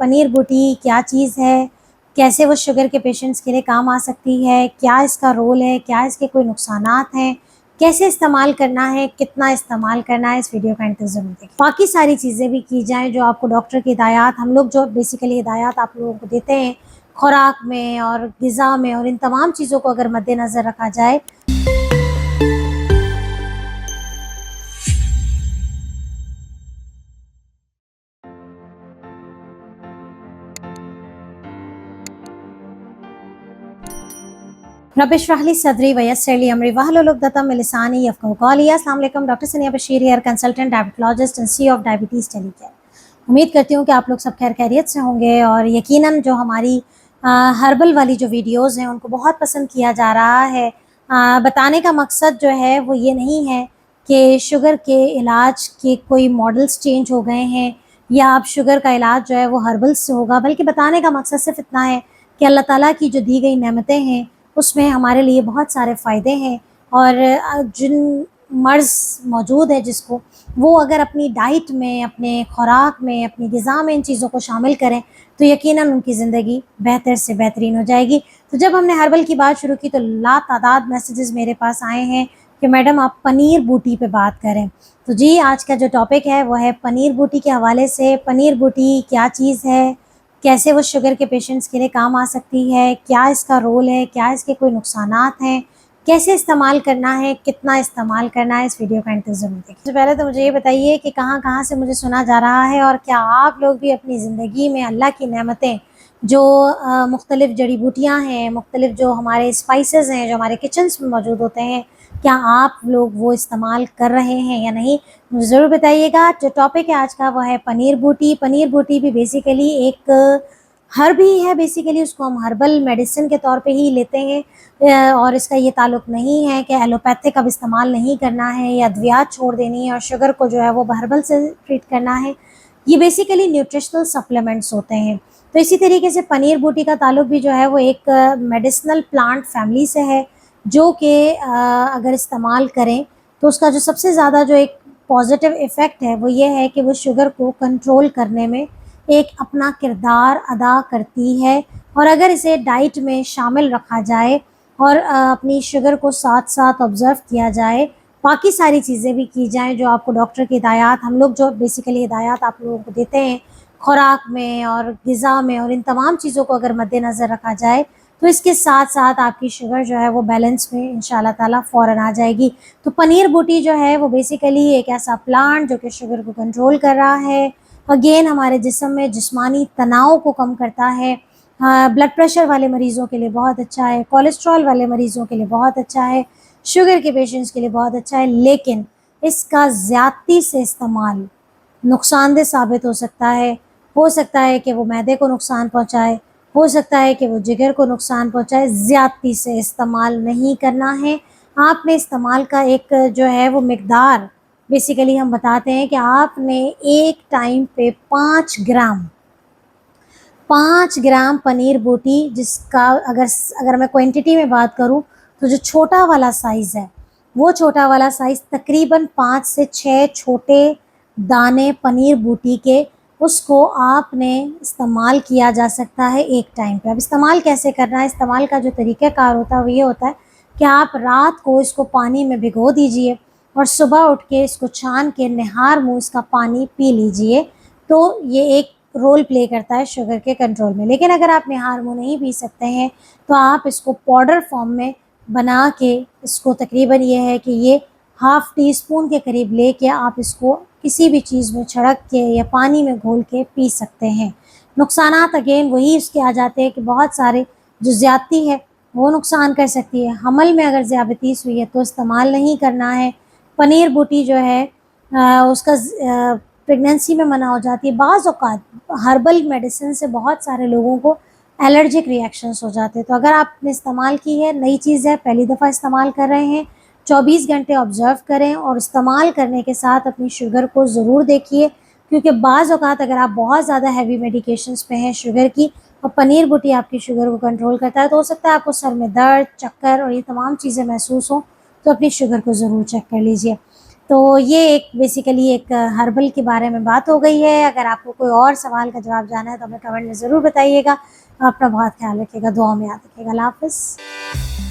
पनीर बूटी क्या चीज़ है, कैसे वो शुगर के पेशेंट्स के लिए काम आ सकती है, क्या इसका रोल है, क्या इसके कोई नुकसानात हैं, कैसे इस्तेमाल करना है, कितना इस्तेमाल करना है, इस वीडियो का अंत ज़रूर देखें। बाकी सारी चीज़ें भी की जाएँ जो आपको डॉक्टर की हिदायत, हम लोग जो बेसिकली हिदायत आप लोगों को देते हैं खुराक में और ग़िज़ा में, और इन तमाम चीज़ों को अगर मद्देनज़र रखा जाए। रब इश्रह ली सदरी व यस्सिर ली अमरी वहलुल उक़दतम मिन लिसानी यफ़क़हू क़ौली। अस्सलाम वालेकुम, doctor Sania Bashir here, consultant diabetologist and CEO of diabetes telecare. उम्मीद करती हूँ कि आप लोग सब खैर खैरियत से होंगे और यकीनन जो हमारी हर्बल वाली जो वीडियोज़ हैं उनको बहुत पसंद किया जा रहा है। बताने का मकसद जो है वो ये नहीं है कि शुगर के इलाज के कोई मॉडल्स चेंज हो गए हैं या अब शुगर का इलाज जो है वो हर्बल्स से होगा, बल्कि बताने का मकसद सिर्फ इतना है कि अल्लाह ताला की जो दी गई नेमतें हैं उसमें हमारे लिए बहुत सारे फ़ायदे हैं। और जिन मर्ज़ मौजूद है जिसको, वो अगर अपनी डाइट में, अपने खुराक में, अपनी ग़िज़ा में इन चीज़ों को शामिल करें तो यकीनन उनकी ज़िंदगी बेहतर से बेहतरीन हो जाएगी। तो जब हमने हर्बल की बात शुरू की तो लातादाद मैसेजेस मेरे पास आए हैं कि मैडम आप पनीर बूटी पे बात करें। तो जी, आज का जो टॉपिक है वो है पनीर बूटी के हवाले से। पनीर बूटी क्या चीज़ है, कैसे वो शुगर के पेशेंट्स के लिए काम आ सकती है, क्या इसका रोल है, क्या इसके कोई नुकसानात हैं, कैसे इस्तेमाल करना है, कितना इस्तेमाल करना है, इस वीडियो का अंत ज़रूर देखें। सबसे पहले तो मुझे ये बताइए कि कहाँ-कहाँ से मुझे सुना जा रहा है और क्या आप लोग भी अपनी ज़िंदगी में अल्लाह की नेमतें जो मुख्तलिफ़ जड़ी-बूटियाँ हैं, मुख्तलिफ़ जो हमारे स्पाइसेस हैं, जो हमारे किचन्स में मौजूद होते हैं, क्या आप लोग वो इस्तेमाल कर रहे हैं या नहीं, मुझे ज़रूर बताइएगा। जो टॉपिक है आज का वो है पनीर बूटी। पनीर बूटी भी बेसिकली एक हर्ब ही है, बेसिकली उसको हम हर्बल मेडिसिन के तौर पे ही लेते हैं। और इसका ये ताल्लुक़ नहीं है कि एलोपैथिक अब इस्तेमाल नहीं करना है या अद्वियात छोड़ देनी है और शुगर को जो है वो हर्बल से ट्रीट करना है। ये बेसिकली न्यूट्रिशनल सप्लीमेंट्स होते हैं। तो इसी तरीके से पनीर बूटी का ताल्लुक़ भी जो है वो एक मेडिसिनल प्लांट फैमिली से है, जो कि अगर इस्तेमाल करें तो उसका जो सबसे ज़्यादा जो एक पॉजिटिव इफ़ेक्ट है वो ये है कि वो शुगर को कंट्रोल करने में एक अपना किरदार अदा करती है। और अगर इसे डाइट में शामिल रखा जाए और अपनी शुगर को साथ-साथ ऑब्ज़र्व किया जाए, बाकी सारी चीज़ें भी की जाएँ जो आपको डॉक्टर की हिदायत, हम लोग जो बेसिकली हिदायत आप लोगों को देते हैं खुराक में और ग़िज़ा में, और इन तमाम चीज़ों को अगर मद्देनज़र रखा जाए तो इसके साथ-साथ आपकी शुगर जो है वो बैलेंस में इंशाअल्लाह ताला फ़ौरन आ जाएगी। तो पनीर बूटी जो है वो बेसिकली एक ऐसा प्लांट जो कि शुगर को कंट्रोल कर रहा है, अगेन हमारे जिस्म में जिस्मानी तनाव को कम करता है। ब्लड प्रेशर वाले मरीज़ों के लिए बहुत अच्छा है, कोलेस्ट्रॉल वाले मरीज़ों के लिए बहुत अच्छा है, शुगर के पेशेंट्स के लिए बहुत अच्छा है। लेकिन इसका ज़्यादती से इस्तेमाल नुकसानदेह साबित हो सकता है कि वो मैदे को नुकसान पहुँचाए, हो सकता है कि वो जिगर को नुकसान पहुँचाए। ज़्यादती से इस्तेमाल नहीं करना है। आपने इस्तेमाल का एक जो है वो मिक़दार, बेसिकली हम बताते हैं कि आपने एक टाइम पे 5 ग्राम पनीर बूटी, जिसका अगर मैं क्वांटिटी में बात करूँ तो जो छोटा वाला साइज़ है, वो छोटा वाला साइज़ तकरीबन 5 से 6 छोटे दाने पनीर बूटी के, उसको आपने इस्तेमाल किया जा सकता है एक टाइम पे। अब इस्तेमाल कैसे करना है, इस्तेमाल का जो तरीक़ाकार होता है वो ये होता है कि आप रात को इसको पानी में भिगो दीजिए और सुबह उठ के इसको छान के निहार मुँह इसका पानी पी लीजिए। तो ये एक रोल प्ले करता है शुगर के कंट्रोल में। लेकिन अगर आप निहार मुँह नहीं पी सकते हैं तो आप इसको पाउडर फॉर्म में बना के, इसको तकरीबन ये है कि ये हाफ़ टी स्पून के करीब लेके आप इसको किसी भी चीज़ में छिड़क के या पानी में घोल के पी सकते हैं। नुकसानात अगेन वही उसके आ जाते हैं कि बहुत सारे, जो ज़्यादती है वो नुकसान कर सकती है। हमल में अगर ज़्यादतीस हुई है तो इस्तेमाल नहीं करना है। पनीर बूटी जो है उसका प्रेगनेंसी में मना हो जाती है। बाज़ औक़ात हर्बल मेडिसिन से बहुत सारे लोगों को एलर्जिक रिएक्शंस हो जाते हैं। तो अगर आपने इस्तेमाल की है, नई चीज़ है, पहली दफ़ा इस्तेमाल कर रहे हैं, 24 घंटे ऑब्ज़र्व करें और इस्तेमाल करने के साथ अपनी शुगर को ज़रूर देखिए, क्योंकि बाज़ औक़ात अगर आप बहुत ज़्यादा हेवी मेडिकेशंस पे हैं शुगर की और पनीर बूटी आपकी शुगर को कंट्रोल करता है, तो हो सकता है आपको सर में दर्द, चक्कर और ये तमाम चीज़ें महसूस हों। तो अपनी शुगर को ज़रूर चेक कर लीजिए। तो ये एक बेसिकली एक हर्बल के बारे में बात हो गई है। अगर आपको कोई और सवाल का जवाब जानना है तो हमें कमेंट में ज़रूर बताइएगा। अपना बहुत ख्याल रखिएगा, दुआओं में याद रखिएगा। अल्लाह हाफ़िज़।